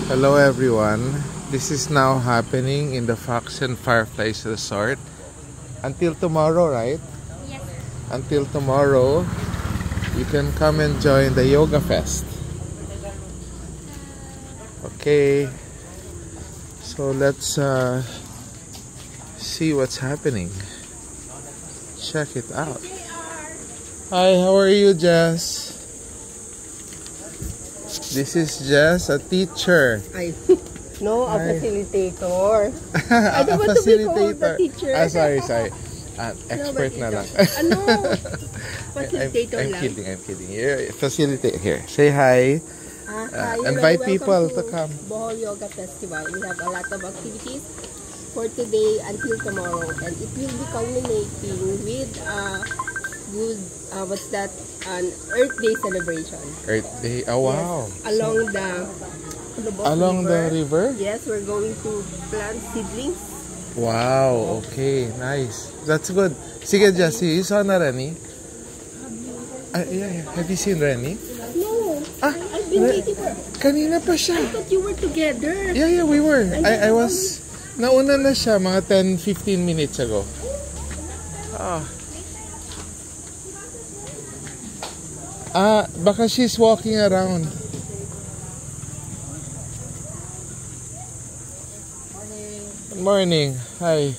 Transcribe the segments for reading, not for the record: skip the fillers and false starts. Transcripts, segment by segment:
Hello everyone. This is now happening in the Fox and Fireflies Resort. Until tomorrow, right? Yes. Until tomorrow, you can come and join the Yoga Fest. Okay. So let's see what's happening. Check it out. Hi, how are you, Jess? This is Jess, a teacher. No, a facilitator. I don't want to be called a teacher. Sorry. Expert na lang. Facilitator I'm lang. kidding. Yeah, facilitate here. Say hi. Invite people to come. Bohol Yoga Festival. We have a lot of activities for today until tomorrow. And it will be culminating with good, what's that? An Earth Day celebration. Earth Day. Oh, wow. Yes, along the river? Yes, we're going to plant seedlings. Wow, okay, nice. That's good. Sige, Jessie, you saw na Rennie? Yeah. Have you seen Rennie? No, I've been waiting for... Kanina pa siya. I thought you were together. Yeah, we were. I was... Nauna na siya, mga 10-15 minutes ago. Baka she's walking around. Good morning. Hi.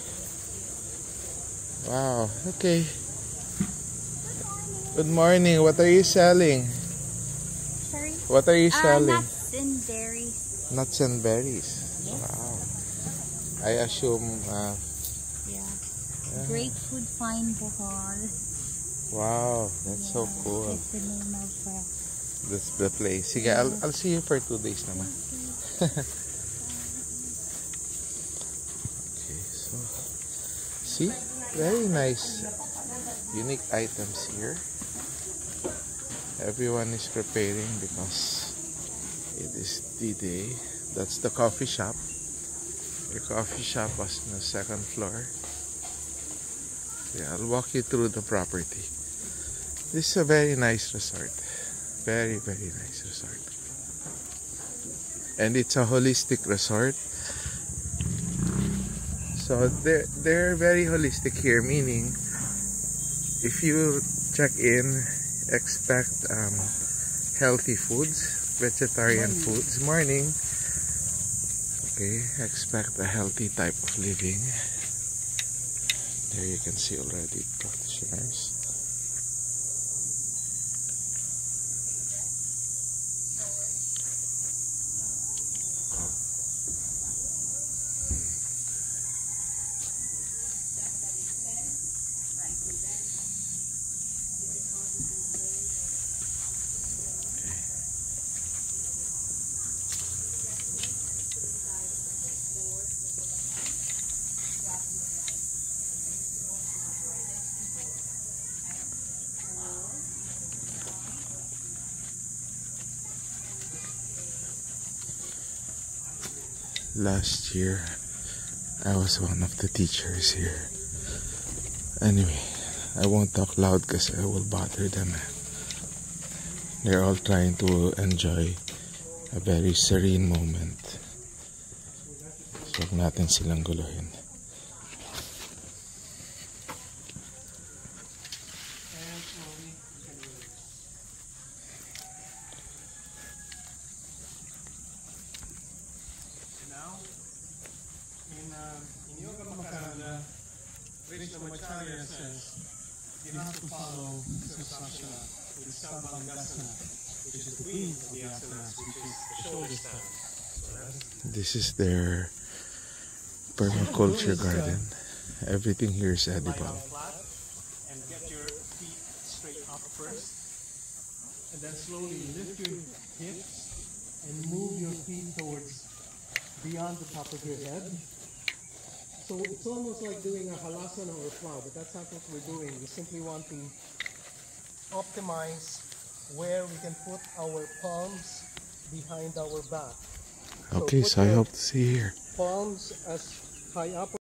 Wow. Okay. Good morning. What are you selling? Sorry? What are you selling? Nuts and berries. Nuts and berries. Yes. Wow. I assume... Great food find Bohol. Wow. That's so cool. That's the name of That's the place. Sige, I'll see you for 2 days naman. Okay, so... See? Very nice. Unique items here. Everyone is preparing because it is D-Day. That's the coffee shop. The coffee shop was on the 2nd floor. Yeah, I'll walk you through the property. This is a very nice resort. Very, very nice resort. And it's a holistic resort. So they're very holistic here, meaning if you check in, expect healthy foods, vegetarian foods. Morning. Okay, expect a healthy type of living. There you can see already practitioners. Last year, I was one of the teachers here. Anyway, I won't talk loud because I will bother them. They're all trying to enjoy a very serene moment. So, huwag natin silang guluhin. In Yoga Makara, which the Acharya says, you have to follow Sirsasana, with Sarvangasana, which is the queen of the asanas, which is the shoulder stand. This is their permaculture garden. Everything here is edible. Lie down flat and get your feet straight up first. And then slowly lift your hips and move your feet towards beyond the top of your head. So it's almost like doing a halasana or plow, but that's not what we're doing. We simply want to optimize where we can put our palms behind our back. Okay, so I hope to see you here. Palms as high up